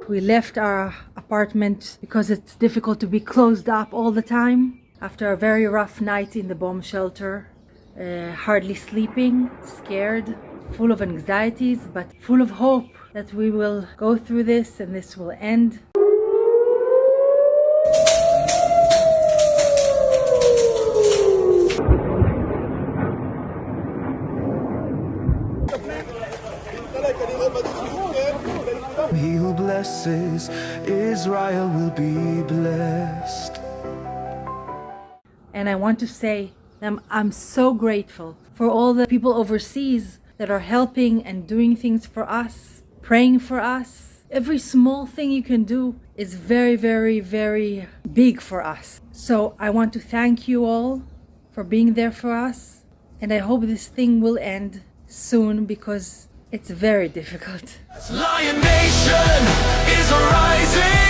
We left our apartment because it's difficult to be closed up all the time. After a very rough night in the bomb shelter, hardly sleeping, scared, full of anxieties, but full of hope that we will go through this and this will end. He who blesses Israel will be blessed. And I want to say I'm so grateful for all the people overseas that are helping and doing things for us, praying for us. Every small thing you can do is very, very, very big for us. So I want to thank you all for being there for us. And I hope this thing will end soon because it's very difficult. Lion Nation is rising.